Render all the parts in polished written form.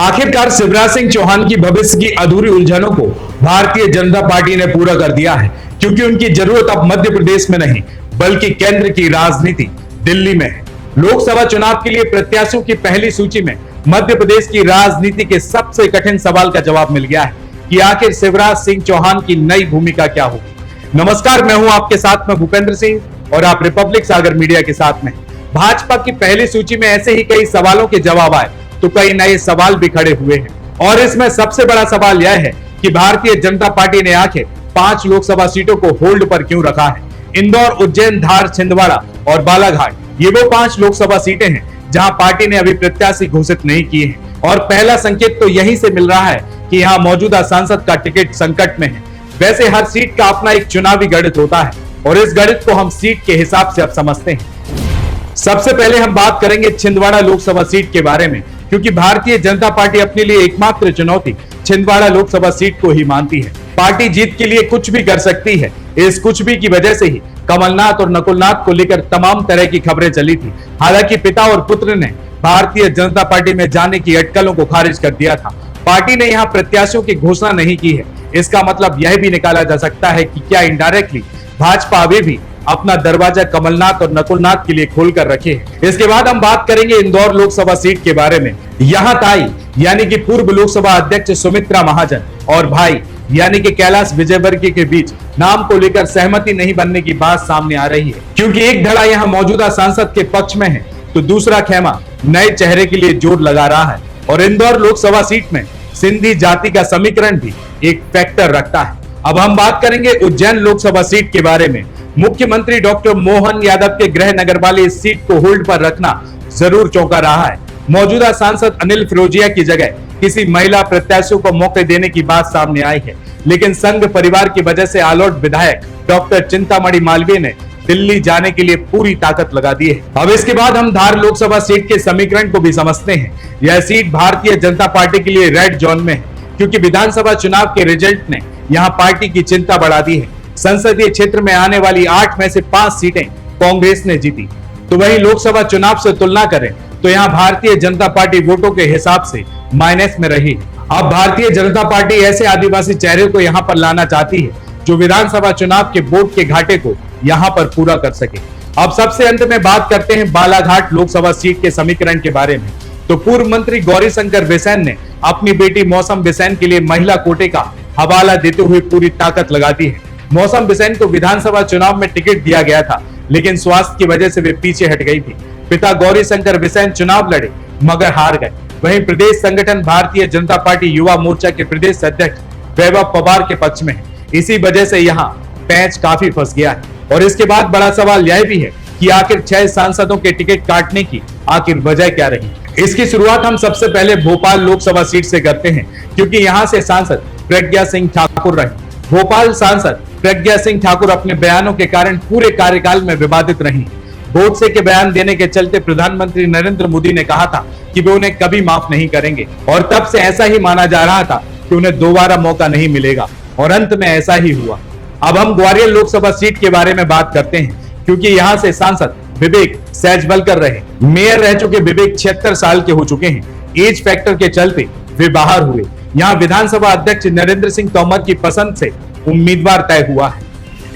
आखिरकार शिवराज सिंह चौहान की भविष्य की अधूरी उलझनों को भारतीय जनता पार्टी ने पूरा कर दिया है, क्योंकि उनकी जरूरत अब मध्य प्रदेश में नहीं बल्कि केंद्र की राजनीति दिल्ली में है। लोकसभा चुनाव के लिए प्रत्याशियों की पहली सूची में मध्य प्रदेश की राजनीति के सबसे कठिन सवाल का जवाब मिल गया है कि आखिर शिवराज सिंह चौहान की नई भूमिका क्या होगी। नमस्कार, मैं हूं आपके साथ में भूपेंद्र सिंह और आप रिपब्लिक सागर मीडिया के साथ में। भाजपा की पहली सूची में ऐसे ही कई सवालों के जवाब आए तो कई नए सवाल भी खड़े हुए हैं, और इसमें सबसे बड़ा सवाल यह है कि भारतीय जनता पार्टी ने आखिर 5 लोकसभा सीटों को होल्ड पर क्यों रखा है। इंदौर, उज्जैन, धार, छिंदवाड़ा और बालाघाट ये वो 5 लोकसभा सीटें हैं जहां पार्टी ने अभी प्रत्याशी घोषित नहीं किए हैं, और पहला संकेत तो यहीं से मिल रहा है कि यहाँ मौजूदा सांसद का टिकट संकट में है। वैसे हर सीट का अपना एक चुनावी गणित होता है और इस गणित को हम सीट के हिसाब से अब समझते हैं। सबसे पहले हम बात करेंगे छिंदवाड़ा लोकसभा सीट के बारे में, क्योंकि भारतीय जनता पार्टी अपने लिए एकमात्र चुनौती छिंदवाड़ा लोकसभा सीट को ही मानती है। पार्टी जीत के लिए कुछ भी कर सकती है। इस कुछ भी की वजह से ही कमलनाथ और नकुलनाथ को लेकर तमाम तरह की खबरें चली थी। हालांकि पिता और पुत्र ने भारतीय जनता पार्टी में जाने की अटकलों को खारिज कर दिया था। पार्टी ने यहाँ प्रत्याशियों की घोषणा नहीं की है। इसका मतलब यह भी निकाला जा सकता है कि क्या इनडायरेक्टली भाजपा अभी भी अपना दरवाजा कमलनाथ और नकुलनाथ के लिए खोलकर रखे है। इसके बाद हम बात करेंगे इंदौर लोकसभा सीट के बारे में। यहाँ ताई यानी कि पूर्व लोकसभा अध्यक्ष सुमित्रा महाजन और भाई यानी कि कैलाश विजयवर्गीय के बीच नाम को लेकर सहमति नहीं बनने की बात सामने आ रही है, क्योंकि एक धड़ा यहाँ मौजूदा सांसद के पक्ष में है तो दूसरा खेमा नए चेहरे के लिए जोर लगा रहा है। और इंदौर लोकसभा सीट में सिंधी जाति का समीकरण भी एक फैक्टर रखता है। अब हम बात करेंगे उज्जैन लोकसभा सीट के बारे में। मुख्यमंत्री डॉक्टर मोहन यादव के गृह नगर वाले इस सीट को होल्ड पर रखना जरूर चौंका रहा है। मौजूदा सांसद अनिल फिरोजिया की जगह किसी महिला प्रत्याशियों को मौके देने की बात सामने आई है, लेकिन संघ परिवार की वजह से आलोट विधायक डॉक्टर चिंतामणि मालवीय ने दिल्ली जाने के लिए पूरी ताकत लगा दी है। अब इसके बाद हम धार लोकसभा सीट के समीकरण को भी समझते हैं। यह सीट भारतीय जनता पार्टी के लिए रेड जोन में है, क्योंकि विधानसभा चुनाव के रिजल्ट ने यहाँ पार्टी की चिंता बढ़ा दी है। संसदीय क्षेत्र में आने वाली 8 में से 5 सीटें कांग्रेस ने जीती, तो वहीं लोकसभा चुनाव से तुलना करें तो यहाँ भारतीय जनता पार्टी वोटों के हिसाब से माइनस में रही। अब भारतीय जनता पार्टी ऐसे आदिवासी चेहरे को यहाँ पर लाना चाहती है जो विधानसभा चुनाव के वोट के घाटे को यहाँ पर पूरा कर सके। अब सबसे अंत में बात करते हैं बालाघाट लोकसभा सीट के समीकरण के बारे में। तो पूर्व मंत्री गौरीशंकर बिसेन ने अपनी बेटी मौसम बिसेन के लिए महिला कोटे का हवाला देते हुए पूरी ताकत लगा दी है। मौसम बिसेन को विधानसभा चुनाव में टिकट दिया गया था, लेकिन स्वास्थ्य की वजह से वे पीछे हट गई थी। पिता गौरीशंकर बिसेन चुनाव लड़े मगर हार गए। वहीं प्रदेश संगठन भारतीय जनता पार्टी युवा मोर्चा के प्रदेश अध्यक्ष वैभव पवार के पक्ष में है। इसी वजह से यहाँ पैंच काफी फंस गया है। और इसके बाद बड़ा सवाल यह भी है कि आखिर 6 सांसदों के टिकट काटने की आखिर वजह क्या रही। इसकी शुरुआत हम सबसे पहले भोपाल लोकसभा सीट से करते हैं, क्योंकि यहाँ से सांसद प्रज्ञा सिंह ठाकुर रहे। भोपाल सांसद प्रज्ञा सिंह ठाकुर अपने बयानों के कारण पूरे कार्यकाल में विवादित रही। गोडसे के बयान देने के चलते प्रधानमंत्री नरेंद्र मोदी ने कहा था कि वे उन्हें कभी माफ नहीं करेंगे, और तब से ऐसा ही माना जा रहा था कि उन्हें दोबारा मौका नहीं मिलेगा, और अंत में ऐसा ही हुआ। अब हम ग्वालियर लोकसभा सीट के बारे में बात करते हैं, क्योंकि यहाँ से सांसद विवेक सहजबलकर रहे। मेयर रह चुके विवेक 76 साल के हो चुके हैं। एज फैक्टर के चलते वे बाहर हुए। यहाँ विधानसभा अध्यक्ष नरेंद्र सिंह तोमर की पसंद से उम्मीदवार तय हुआ है।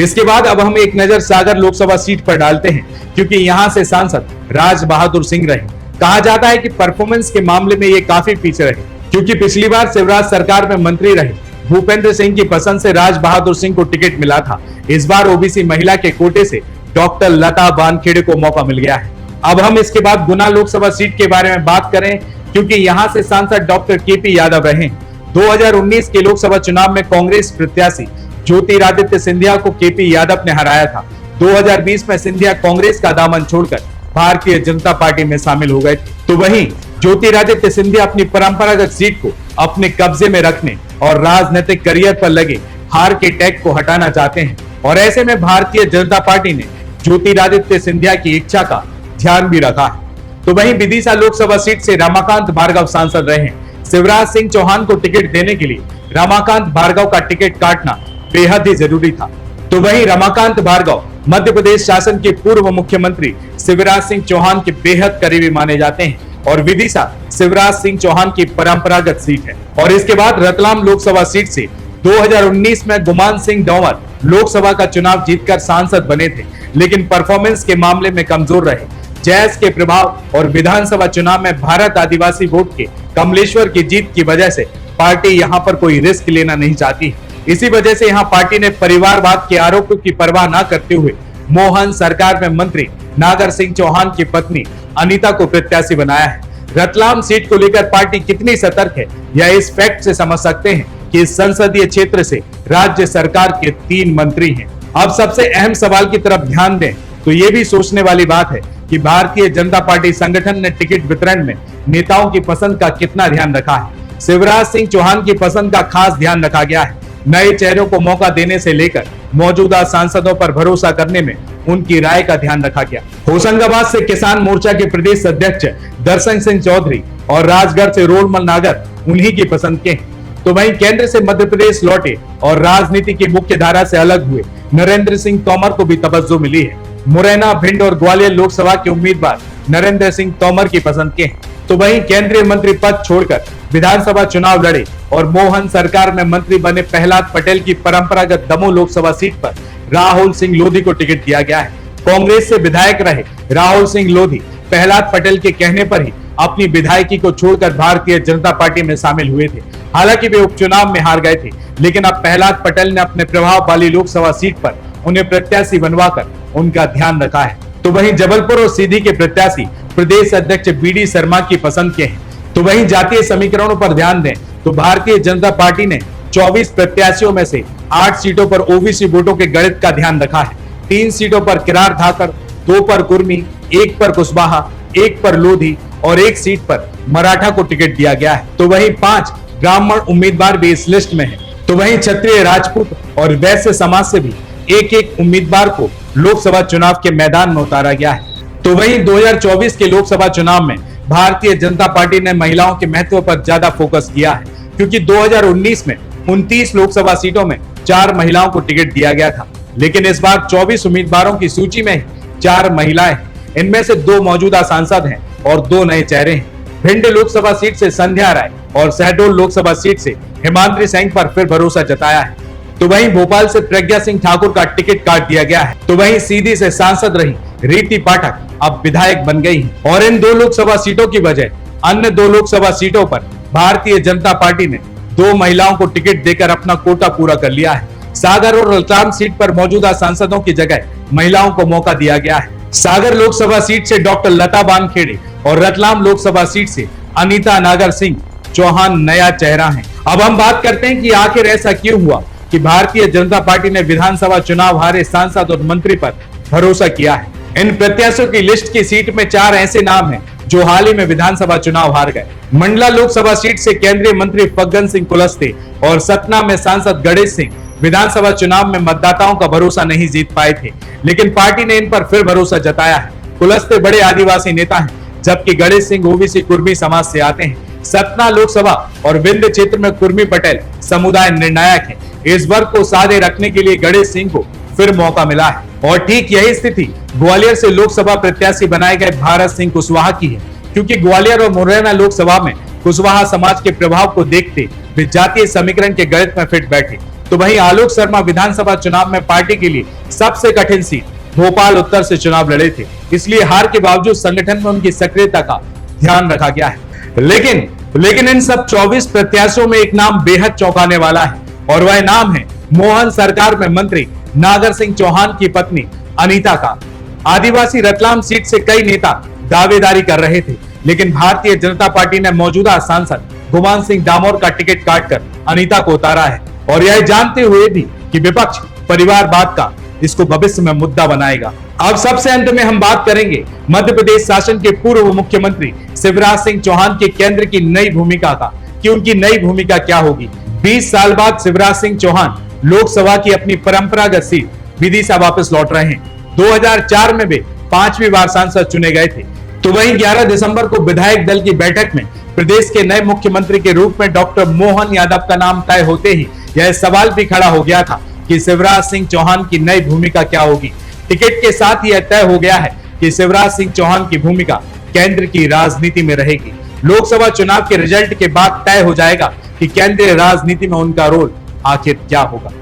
इसके बाद अब हम एक नजर सागर लोकसभा सीट पर डालते हैं, क्योंकि यहाँ से सांसद राज बहादुर सिंह रहे। कहा जाता है कि परफॉर्मेंस के मामले में ये काफी पीछे रहे, क्योंकि पिछली बार शिवराज सरकार में मंत्री रहे। भूपेंद्र सिंह की पसंद से राज बहादुर सिंह को टिकट मिला था। इस बार ओबीसी महिला के कोटे से डॉक्टर लता वानखेड़े को मौका मिल गया है। अब हम इसके बाद गुना लोकसभा सीट के बारे में बात करें, क्योंकि यहाँ से सांसद डॉक्टर केपी यादव रहे। 2019 के लोकसभा चुनाव में कांग्रेस प्रत्याशी ज्योतिरादित्य सिंधिया को केपी यादव ने हराया था। 2020 में सिंधिया कांग्रेस का दामन छोड़कर भारतीय जनता पार्टी में शामिल हो गए। तो वहीं ज्योतिरादित्य सिंधिया अपनी परंपरागत सीट को अपने कब्जे में रखने और राजनीतिक करियर पर लगे हार के टैग को हटाना चाहते हैं, और ऐसे में भारतीय जनता पार्टी ने ज्योतिरादित्य सिंधिया की इच्छा का ध्यान भी रखा है। तो वहीं विदिशा लोकसभा सीट से रमाकांत भार्गव सांसद रहे। शिवराज सिंह चौहान को टिकट देने के लिए रमाकांत भार्गव का टिकट काटना बेहद ही जरूरी था। तो वहीं रमाकांत भार्गव मध्य प्रदेश शासन के पूर्व मुख्यमंत्री शिवराज सिंह चौहान के बेहद करीबी माने जाते हैं। और विदिशा शिवराज सिंह चौहान की परंपरागत सीट है। और इसके बाद रतलाम लोकसभा सीट से 2019 में गुमान सिंह डोमर लोकसभा का चुनाव जीतकर सांसद बने थे, लेकिन परफॉर्मेंस के मामले में कमजोर रहे। जैस के प्रभाव और विधानसभा चुनाव में भारत आदिवासी वोट के कमलेश्वर की जीत की वजह से पार्टी यहां पर कोई रिस्क लेना नहीं चाहती। इसी वजह से यहां पार्टी ने परिवारवाद के आरोपों की परवाह न करते हुए मोहन सरकार में मंत्री नागर सिंह चौहान की पत्नी अनीता को प्रत्याशी बनाया है। रतलाम सीट को लेकर पार्टी कितनी सतर्क है, यह इस फैक्ट से समझ सकते हैं कि इस संसदीय क्षेत्र से राज्य सरकार के 3 मंत्री हैं। अब सबसे अहम सवाल की तरफ ध्यान दें तो ये भी सोचने वाली बात है कि भारतीय जनता पार्टी संगठन ने टिकट वितरण में नेताओं की पसंद का कितना ध्यान रखा है। शिवराज सिंह चौहान की पसंद का खास ध्यान रखा गया है। नए चेहरों को मौका देने से लेकर मौजूदा सांसदों पर भरोसा करने में उनकी राय का ध्यान रखा गया। होशंगाबाद से किसान मोर्चा के प्रदेश अध्यक्ष दर्शन सिंह चौधरी और राजगढ़ से रोलमल नागर उन्हीं की पसंद के हैं। तो वहीं केंद्र से मध्य प्रदेश लौटे और राजनीति की मुख्य धारा से अलग हुए नरेंद्र सिंह तोमर को भी तवज्जो मिली है। मुरैना, भिंड और ग्वालियर लोकसभा के उम्मीदवार नरेंद्र सिंह तोमर की पसंद के हैं। तो वहीं केंद्रीय मंत्री पद छोड़कर विधानसभा चुनाव लड़े और मोहन सरकार में मंत्री बने प्रहलाद पटेल की परंपरागत दमोह लोकसभा सीट पर राहुल सिंह लोधी को टिकट दिया गया है। कांग्रेस से विधायक रहे राहुल सिंह लोधी प्रहलाद पटेल के कहने पर ही अपनी विधायकी को छोड़कर भारतीय जनता पार्टी में शामिल हुए थे। हालांकि वे उपचुनाव में हार गए थे, लेकिन अब प्रहलाद पटेल ने अपने प्रभाव वाली लोकसभा सीट पर उन्हें प्रत्याशी बनवाकर उनका ध्यान रखा है। तो वहीं जबलपुर और सीधी के प्रत्याशी प्रदेश अध्यक्ष बीडी शर्मा की पसंद के हैं। तो वहीं जातीय समीकरणों पर ध्यान दें तो भारतीय जनता पार्टी ने 24 प्रत्याशियों में से 8 सीटों पर ओबीसी वोटों के गणित का ध्यान रखा है। 3 सीटों पर किरार धाकर, 2 पर कुर्मी, 1 पर कुशवाहा, 1 पर लोधी और 1 सीट पर मराठा को टिकट दिया गया है। तो वहीं 5 ब्राह्मण उम्मीदवार भी इस लिस्ट में है। तो वहीं क्षत्रिय, राजपूत और वैश्य समाज से भी एक उम्मीदवार को लोकसभा चुनाव के मैदान में उतारा गया है। तो वहीं 2024 के लोकसभा चुनाव में भारतीय जनता पार्टी ने महिलाओं के महत्व पर ज्यादा फोकस किया है, क्योंकि 2019 में 29 लोकसभा सीटों में 4 महिलाओं को टिकट दिया गया था, लेकिन इस बार 24 उम्मीदवारों की सूची में 4 महिलाएं हैं। इनमें से 2 मौजूदा सांसद हैं और 2 नए चेहरे हैं। भिंड लोकसभा सीट से संध्या राय और शहडोल लोकसभा सीट से हिमाद्री सिंह पर फिर भरोसा जताया है। तो वहीं भोपाल से प्रज्ञा सिंह ठाकुर का टिकट काट दिया गया है। तो वहीं सीधी से सांसद रही रीति पाठक अब विधायक बन गई है। और इन 2 लोकसभा सीटों की बजाय अन्य 2 लोकसभा सीटों पर भारतीय जनता पार्टी ने 2 महिलाओं को टिकट देकर अपना कोटा पूरा कर लिया है। सागर और रतलाम सीट पर मौजूदा सांसदों की जगह महिलाओं को मौका दिया गया है। सागर लोकसभा सीट से डॉक्टर लता बानखेड़े और रतलाम लोकसभा सीट से अनीता नागर सिंह चौहान नया चेहरा है। अब हम बात करते हैं कि आखिर ऐसा क्यों हुआ कि भारतीय जनता पार्टी ने विधानसभा चुनाव हारे सांसद और मंत्री पर भरोसा किया है। इन प्रत्याशियों की लिस्ट की सीट में 4 ऐसे नाम हैं जो हाल ही में विधानसभा चुनाव हार गए। मंडला लोकसभा सीट से केंद्रीय मंत्री फग्गन सिंह कुलस्ते और सतना में सांसद गणेश सिंह विधानसभा चुनाव में मतदाताओं का भरोसा नहीं जीत पाए थे, लेकिन पार्टी ने इन पर फिर भरोसा जताया है। कुलस्ते बड़े आदिवासी नेता हैं, जबकि गणेश सिंह ओबीसी कुर्मी समाज से आते हैं। सतना लोकसभा और विंध्य क्षेत्र में कुर्मी पटेल समुदाय निर्णायक है। इस वर्ग को साधे रखने के लिए गणेश सिंह को फिर मौका मिला है। और ठीक यही स्थिति ग्वालियर से लोकसभा प्रत्याशी बनाए गए भारत सिंह कुशवाहा की है, क्योंकि ग्वालियर और मुरैना लोकसभा में कुशवाहा समाज के प्रभाव को देखते वे जातीय समीकरण के गणित में फिट बैठे। तो वहीं आलोक शर्मा विधानसभा चुनाव में पार्टी के लिए सबसे कठिन सीट भोपाल उत्तर से चुनाव लड़े थे, इसलिए हार के बावजूद संगठन में उनकी सक्रियता का ध्यान रखा गया है। लेकिन इन सब 24 प्रत्याशियों में एक नाम बेहद चौंकाने वाला है, और वह नाम है मोहन सरकार में मंत्री नागर सिंह चौहान की पत्नी अनीता का। आदिवासी रतलाम सीट से कई नेता दावेदारी कर रहे थे, लेकिन भारतीय जनता पार्टी ने मौजूदा सांसद गुमान सिंह डामोर का टिकट काटकर अनीता को उतारा है, और यह जानते हुए भी कि विपक्ष परिवारवाद का इसको भविष्य में मुद्दा बनाएगा। अब सबसे अंत में हम बात करेंगे मध्य प्रदेश शासन के पूर्व मुख्यमंत्री शिवराज सिंह चौहान के केंद्र की नई भूमिका का, कि उनकी नई भूमिका क्या होगी। 20 साल बाद शिवराज सिंह चौहान लोकसभा की अपनी परंपरागत सीट विदिशा वापस लौट रहे हैं। 2004 में वे 5वीं बार सांसद चुने गए थे। तो वहीं 11 दिसंबर को विधायक दल की बैठक में प्रदेश के नए मुख्यमंत्री के रूप में डॉक्टर मोहन यादव का नाम तय होते ही यह सवाल भी खड़ा हो गया था कि शिवराज सिंह चौहान की नई भूमिका क्या होगी। टिकट के साथ यह तय हो गया है कि शिवराज सिंह चौहान की भूमिका केंद्र की राजनीति में रहेगी। लोकसभा चुनाव के रिजल्ट के बाद तय हो जाएगा कि केंद्रीय राजनीति में उनका रोल आखिर क्या होगा।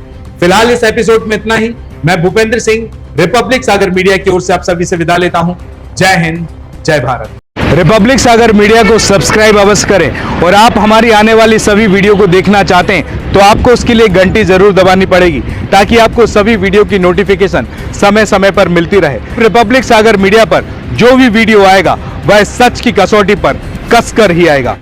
फिलहाल इस एपिसोड में इतना ही। मैं भूपेंद्र सिंह रिपब्लिक सागर मीडिया की ओर से आप सभी से विदा लेता हूं। जय हिंद, जय भारत। रिपब्लिक सागर मीडिया को सब्सक्राइब अवश्य करें और आप हमारी आने वाली सभी वीडियो को देखना चाहते हैं तो आपको उसके लिए घंटी जरूर दबानी पड़ेगी ताकि आपको सभी वीडियो की नोटिफिकेशन समय समय पर मिलती रहे। रिपब्लिक सागर मीडिया पर जो भी वीडियो आएगा वह सच की कसौटी पर कसकर ही आएगा।